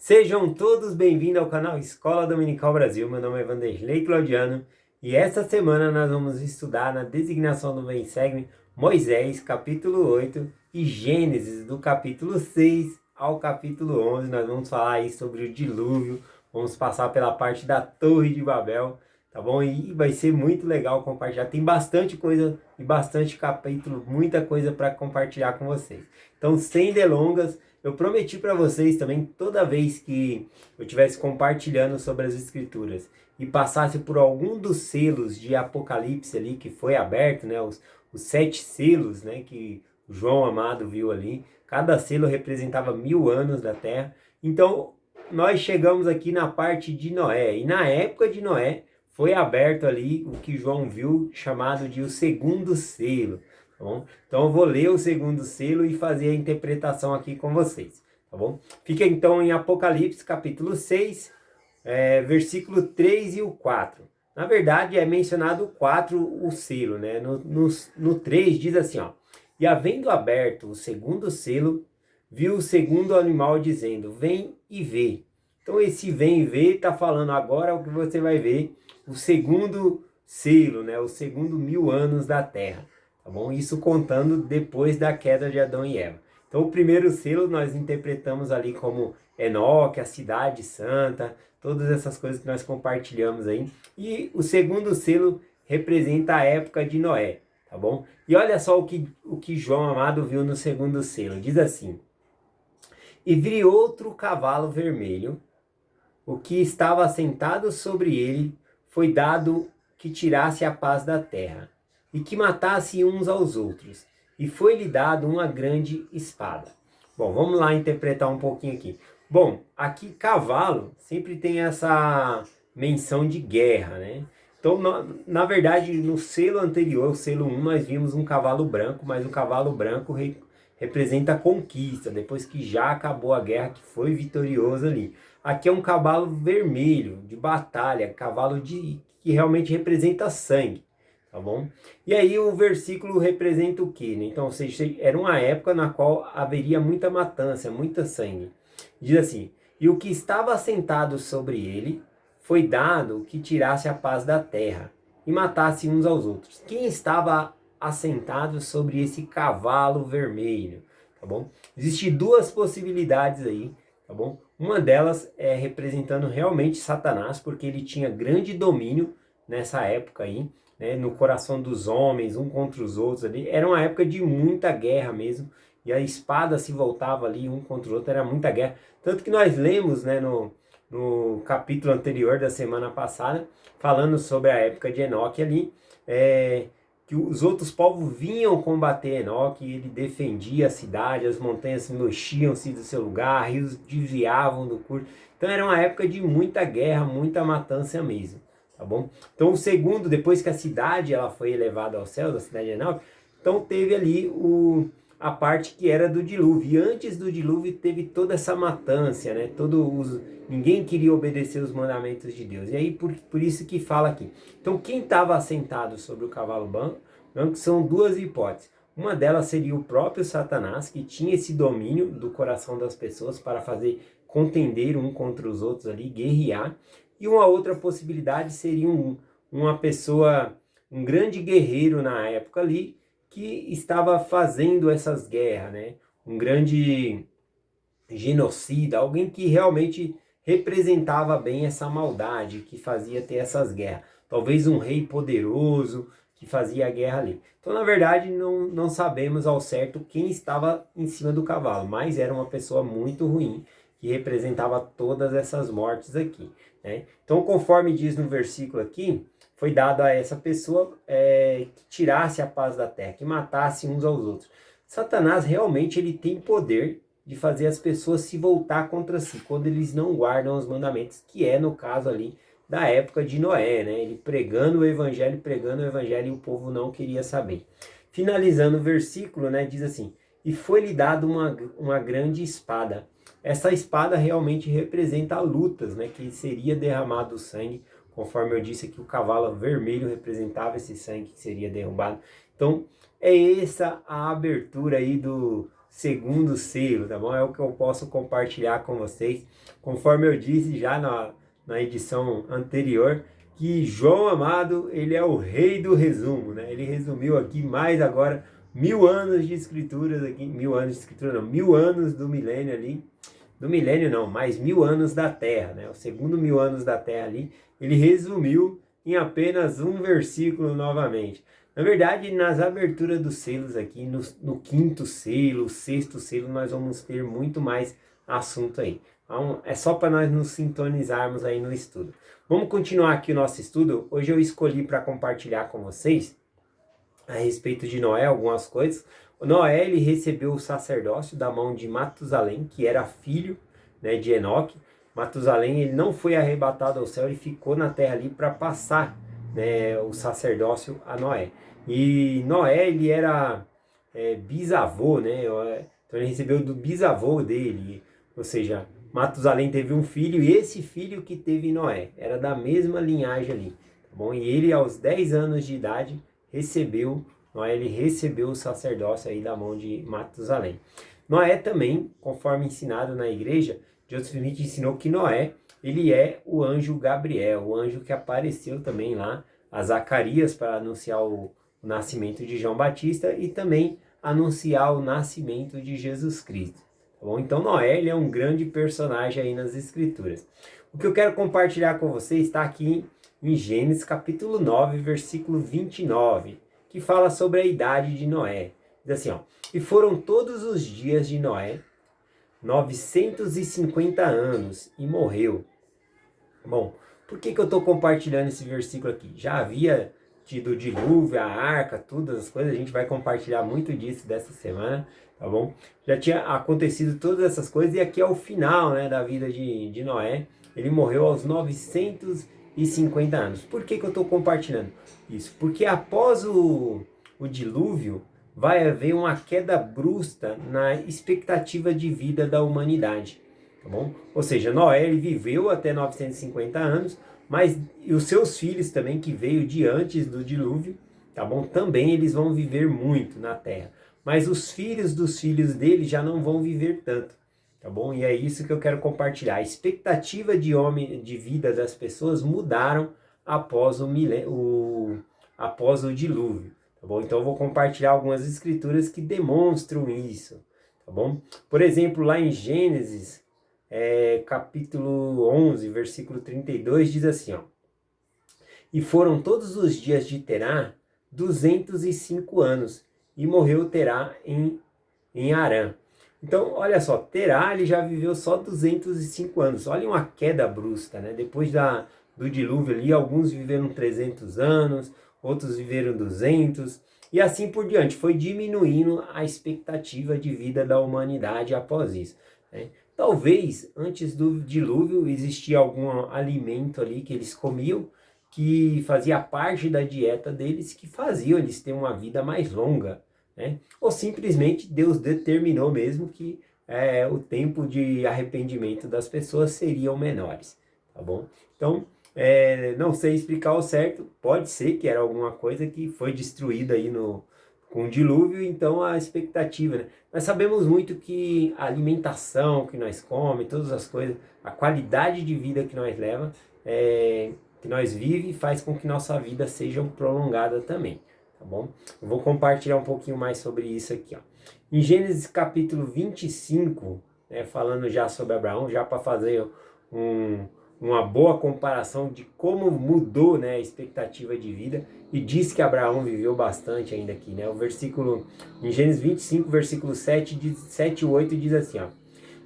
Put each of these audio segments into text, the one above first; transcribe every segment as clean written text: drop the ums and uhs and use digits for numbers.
Sejam todos bem-vindos ao canal Escola Dominical Brasil. Meu nome é Vanderlei Claudiano e esta semana nós vamos estudar na designação do Bem Segue Moisés, capítulo 8 e Gênesis, do capítulo 6 ao capítulo 11. Nós vamos falar aí sobre o dilúvio, vamos passar pela parte da Torre de Babel, tá bom? E vai ser muito legal compartilhar. Tem bastante coisa e bastante capítulo, muita coisa para compartilhar com vocês. Então, sem delongas, eu prometi para vocês também, toda vez que eu estivesse compartilhando sobre as escrituras e passasse por algum dos selos de Apocalipse ali que foi aberto, né, os 7 selos, né, que o João amado viu ali, cada selo representava 1000 anos da terra. Então nós chegamos aqui na parte de Noé, e na época de Noé foi aberto ali o que João viu, chamado de o segundo selo. Tá bom? Então eu vou ler o segundo selo e fazer a interpretação aqui com vocês, tá bom? Fica então em Apocalipse capítulo 6, versículo 3 e o 4. Na verdade é mencionado o 4, o selo, né? No 3 diz assim, ó: E havendo aberto o segundo selo, viu o segundo animal dizendo, vem e vê. Então esse vem e vê está falando agora o que você vai ver, o segundo selo, né? O segundo 1000 anos da terra. Tá bom? Isso contando depois da queda de Adão e Eva. Então o primeiro selo nós interpretamos ali como Enoque, a cidade santa, todas essas coisas que nós compartilhamos aí. E o segundo selo representa a época de Noé, tá bom? E olha só o que João amado viu no segundo selo. Diz assim: E vi outro cavalo vermelho, o que estava assentado sobre ele foi dado que tirasse a paz da terra, e que matasse uns aos outros, e foi-lhe dado uma grande espada. Bom, vamos lá interpretar um pouquinho aqui. Bom, aqui cavalo sempre tem essa menção de guerra, né? Então, na verdade, no selo anterior, o selo 1, nós vimos um cavalo branco, mas o cavalo branco representa a conquista, depois que já acabou a guerra, que foi vitorioso ali. Aqui é um cavalo vermelho, de batalha, que realmente representa sangue, tá bom? E aí o versículo representa o quê, né? Então, ou seja, era uma época na qual haveria muita matança, muita sangue. Diz assim: E o que estava assentado sobre ele foi dado que tirasse a paz da terra e matasse uns aos outros. Quem estava assentado sobre esse cavalo vermelho? Tá bom? Existem duas possibilidades aí, tá bom? Uma delas é representando realmente Satanás, porque ele tinha grande domínio nessa época aí, né, no coração dos homens, um contra os outros ali. Era uma época de muita guerra mesmo, e a espada se voltava ali um contra o outro, era muita guerra. Tanto que nós lemos, né, no capítulo anterior da semana passada, falando sobre a época de Enoque ali, que os outros povos vinham combater Enoque, e ele defendia a cidade, as montanhas mexiam-se do seu lugar, rios desviavam do curso. Então era uma época de muita guerra, muita matança mesmo, tá bom? Então o segundo, depois que a cidade ela foi elevada ao céu, a cidade de Enoque, então teve ali a parte que era do dilúvio. E antes do dilúvio teve toda essa matança, né? Ninguém queria obedecer os mandamentos de Deus. E aí por isso que fala aqui. Então quem estava assentado sobre o cavalo branco são duas hipóteses. Uma delas seria o próprio Satanás, que tinha esse domínio do coração das pessoas para fazer contender um contra os outros ali, guerrear. E uma outra possibilidade seria uma pessoa, um grande guerreiro na época ali, que estava fazendo essas guerras, né? Um grande genocida, alguém que realmente representava bem essa maldade que fazia ter essas guerras. Talvez um rei poderoso que fazia a guerra ali. Então, na verdade, não sabemos ao certo quem estava em cima do cavalo, mas era uma pessoa muito ruim que representava todas essas mortes aqui, né? Então, conforme diz no versículo aqui, foi dado a essa pessoa que tirasse a paz da terra, que matasse uns aos outros. Satanás realmente ele tem poder de fazer as pessoas se voltar contra si, quando eles não guardam os mandamentos, que é no caso ali da época de Noé, né? Ele pregando o evangelho, e o povo não queria saber. Finalizando o versículo, né, diz assim: E foi-lhe dado uma grande espada. Essa espada realmente representa lutas, né, que seria derramado o sangue, conforme eu disse aqui, o cavalo vermelho representava esse sangue que seria derrubado. Então, é essa a abertura aí do segundo selo, tá bom? É o que eu posso compartilhar com vocês. Conforme eu disse já na edição anterior, que João Amado, ele é o rei do resumo, né? Ele resumiu aqui mais agora 1000 anos de escrituras aqui, 1000 anos de escritura não, 1000 anos do milênio ali, do milênio não, mais 1000 anos da Terra, né? O segundo 1000 anos da Terra ali, ele resumiu em apenas um versículo novamente. Na verdade, nas aberturas dos selos aqui, no quinto selo, sexto selo, nós vamos ter muito mais assunto aí. Então, é só para nós nos sintonizarmos aí no estudo. Vamos continuar aqui o nosso estudo. Hoje eu escolhi para compartilhar com vocês a respeito de Noé algumas coisas. O Noé, ele recebeu o sacerdócio da mão de Matusalém, que era filho, né, de Enoque. Matusalém, ele não foi arrebatado ao céu, ele ficou na terra ali para passar, né, o sacerdócio a Noé. E Noé, ele era bisavô, né? Então ele recebeu do bisavô dele, ou seja, Matusalém teve um filho e esse filho que teve Noé era da mesma linhagem ali, tá bom? E ele aos 10 anos de idade Noé ele recebeu o sacerdócio aí da mão de Matusalém. Noé também, conforme ensinado na igreja, Joseph Smith ensinou que Noé, ele é o anjo Gabriel, o anjo que apareceu também lá a Zacarias para anunciar o nascimento de João Batista e também anunciar o nascimento de Jesus Cristo. Tá bom? Então Noé, ele é um grande personagem aí nas escrituras. O que eu quero compartilhar com vocês está aqui em Gênesis capítulo 9, versículo 29, que fala sobre a idade de Noé. Diz assim, ó: e foram todos os dias de Noé 950 anos e morreu. Bom, por que eu estou compartilhando esse versículo aqui? Já havia tido o dilúvio, a arca, todas as coisas, a gente vai compartilhar muito disso dessa semana, tá bom? Já tinha acontecido todas essas coisas e aqui é o final, né, da vida de Noé. Ele morreu aos 950 anos. Por que eu estou compartilhando isso? Porque após o dilúvio vai haver uma queda brusca na expectativa de vida da humanidade. Tá bom? Ou seja, Noé ele viveu até 950 anos, mas e os seus filhos também, que veio de antes do dilúvio, tá bom? Também eles vão viver muito na terra. Mas os filhos dos filhos dele já não vão viver tanto, tá bom? E é isso que eu quero compartilhar. A expectativa de vida das pessoas mudaram após após o dilúvio, tá bom? Então eu vou compartilhar algumas escrituras que demonstram isso, tá bom? Por exemplo, lá em Gênesis capítulo 11, versículo 32, diz assim, ó: e foram todos os dias de Terá 205 anos, e morreu Terá em Harã. Então, olha só, Terá ele já viveu só 205 anos. Olha uma queda brusca, né? Depois do dilúvio ali, alguns viveram 300 anos, outros viveram 200, e assim por diante. Foi diminuindo a expectativa de vida da humanidade após isso, né? Talvez antes do dilúvio existia algum alimento ali que eles comiam, que fazia parte da dieta deles, que faziam eles ter uma vida mais longa, né? Ou simplesmente Deus determinou mesmo que o tempo de arrependimento das pessoas seriam menores, tá bom? Então, não sei explicar ao certo, pode ser que era alguma coisa que foi destruída aí com o dilúvio, então a expectativa, né? Nós sabemos muito que a alimentação que nós comemos, todas as coisas, a qualidade de vida que nós leva, que nós vivemos, faz com que nossa vida seja prolongada também, tá bom? Eu vou compartilhar um pouquinho mais sobre isso aqui, ó. Em Gênesis capítulo 25, né, falando já sobre Abraão, já para fazer uma boa comparação de como mudou, né, a expectativa de vida, e diz que Abraão viveu bastante ainda aqui, né? O versículo, em Gênesis 25, versículo 7 e 8, diz assim, ó: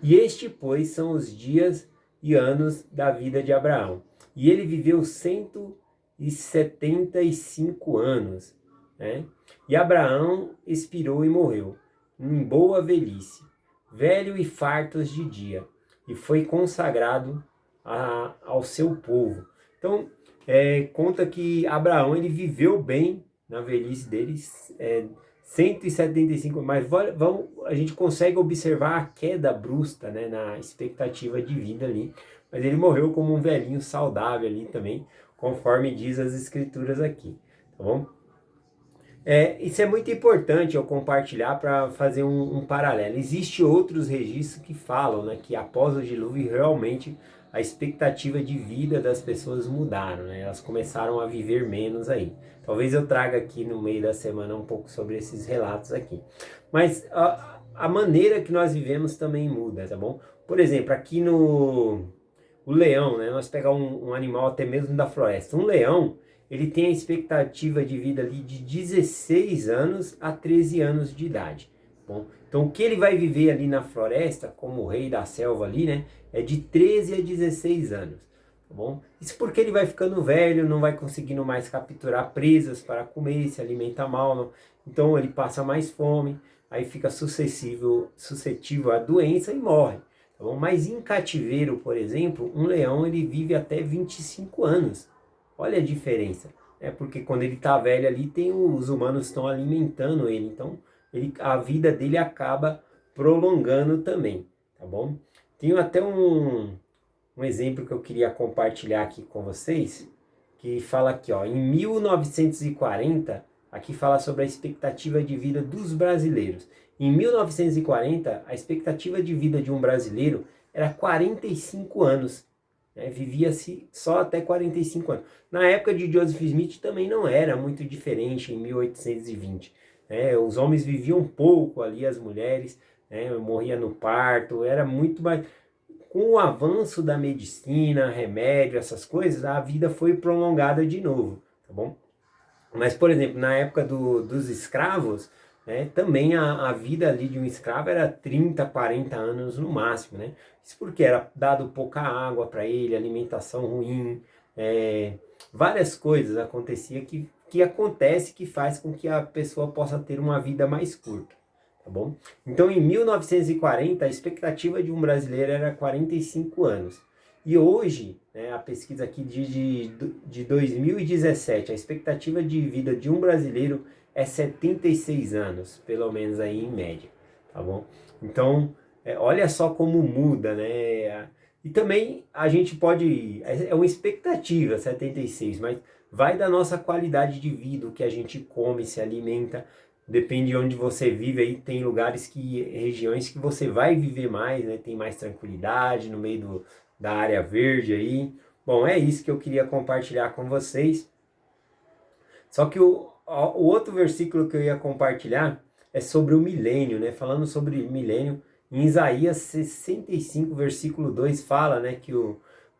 e este, pois, são os dias e anos da vida de Abraão. E ele viveu 175 anos, né? E Abraão expirou e morreu, em boa velhice, velho e fartos de dia, e foi consagrado ao seu povo. Então, conta que Abraão ele viveu bem na velhice dele, 175, mas a gente consegue observar a queda brusca, né, na expectativa de vida ali, mas ele morreu como um velhinho saudável ali também, conforme diz as escrituras aqui, tá bom? Isso é muito importante eu compartilhar para fazer um paralelo. Existem outros registros que falam, né, que após o dilúvio realmente a expectativa de vida das pessoas mudaram, né? Elas começaram a viver menos aí. Talvez eu traga aqui no meio da semana um pouco sobre esses relatos aqui. Mas a maneira que nós vivemos também muda, tá bom? Por exemplo, aqui no o leão, né? Nós pegar um animal até mesmo da floresta. Um leão, ele tem a expectativa de vida ali de 16 anos a 13 anos de idade. Bom, então o que ele vai viver ali na floresta, como o rei da selva ali, né? É de 13 a 16 anos. Tá bom? Isso porque ele vai ficando velho, não vai conseguindo mais capturar presas para comer, se alimenta mal, não. Então ele passa mais fome, aí fica suscetível à doença e morre. Tá bom? Mas em cativeiro, por exemplo, um leão ele vive até 25 anos. Olha a diferença. É porque quando ele está velho ali, tem os humanos estão alimentando ele. Então a vida dele acaba prolongando também. Tá bom? Tenho até um exemplo que eu queria compartilhar aqui com vocês, que fala aqui, ó, em 1940, aqui fala sobre a expectativa de vida dos brasileiros. Em 1940, a expectativa de vida de um brasileiro era 45 anos. Né? Vivia-se só até 45 anos. Na época de Joseph Smith também não era muito diferente, em 1820. Né? Os homens viviam pouco ali, as mulheres, né? Morriam no parto, era muito mais... Com o avanço da medicina, remédio, essas coisas, a vida foi prolongada de novo, tá bom? Mas, por exemplo, na época dos escravos, né, também a vida ali de um escravo era 30, 40 anos no máximo, né? Isso porque era dado pouca água para ele, alimentação ruim, várias coisas aconteciam que acontece que faz com que a pessoa possa ter uma vida mais curta. Tá bom? Então, em 1940, a expectativa de um brasileiro era 45 anos. E hoje, né, a pesquisa aqui de 2017, a expectativa de vida de um brasileiro é 76 anos, pelo menos aí em média. Tá bom? Então, olha só como muda, né? E também a gente pode... É uma expectativa, 76, mas vai da nossa qualidade de vida, o que a gente come, se alimenta. Depende de onde você vive, aí tem lugares regiões que você vai viver mais, né? Tem mais tranquilidade no meio da área verde aí. Bom, é isso que eu queria compartilhar com vocês. Só que o outro versículo que eu ia compartilhar é sobre o milênio, né? Falando sobre milênio, em Isaías 65, versículo 2, fala, né,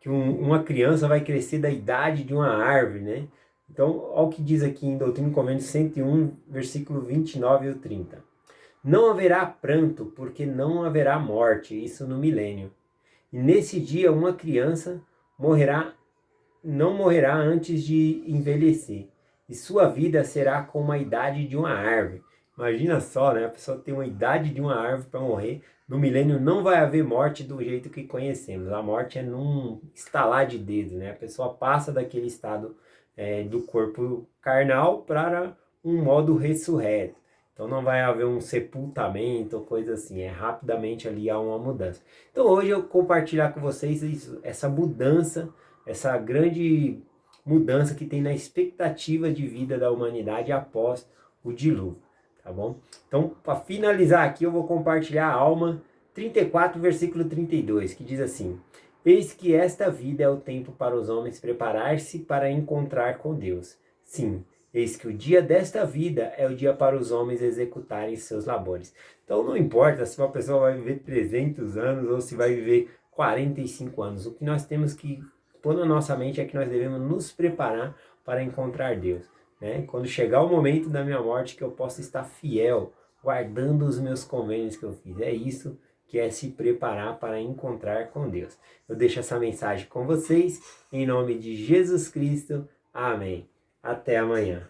uma criança vai crescer da idade de uma árvore, né? Então, olha o que diz aqui em Doutrina e Convênios 101, versículo 29 e 30. Não haverá pranto, porque não haverá morte, isso no milênio. E nesse dia uma criança não morrerá antes de envelhecer, e sua vida será como a idade de uma árvore. Imagina só, né? A pessoa tem uma idade de uma árvore para morrer. No milênio não vai haver morte do jeito que conhecemos. A morte é num estalar de dedo, né? A pessoa passa daquele estado do corpo carnal para um modo ressurreto. Então não vai haver um sepultamento ou coisa assim. Rapidamente ali há uma mudança. Então hoje eu compartilhar com vocês isso, essa mudança, essa grande mudança que tem na expectativa de vida da humanidade após o dilúvio, tá bom? Então, para finalizar aqui, eu vou compartilhar a Alma 34, versículo 32, que diz assim: Eis que esta vida é o tempo para os homens preparar-se para encontrar com Deus. Sim, eis que o dia desta vida é o dia para os homens executarem seus labores. Então não importa se uma pessoa vai viver 300 anos ou se vai viver 45 anos. O que nós temos que pôr na nossa mente é que nós devemos nos preparar para encontrar Deus. Né? Quando chegar o momento da minha morte, que eu possa estar fiel, guardando os meus convênios que eu fiz. É isso que é se preparar para encontrar com Deus. Eu deixo essa mensagem com vocês, em nome de Jesus Cristo. Amém. Até amanhã.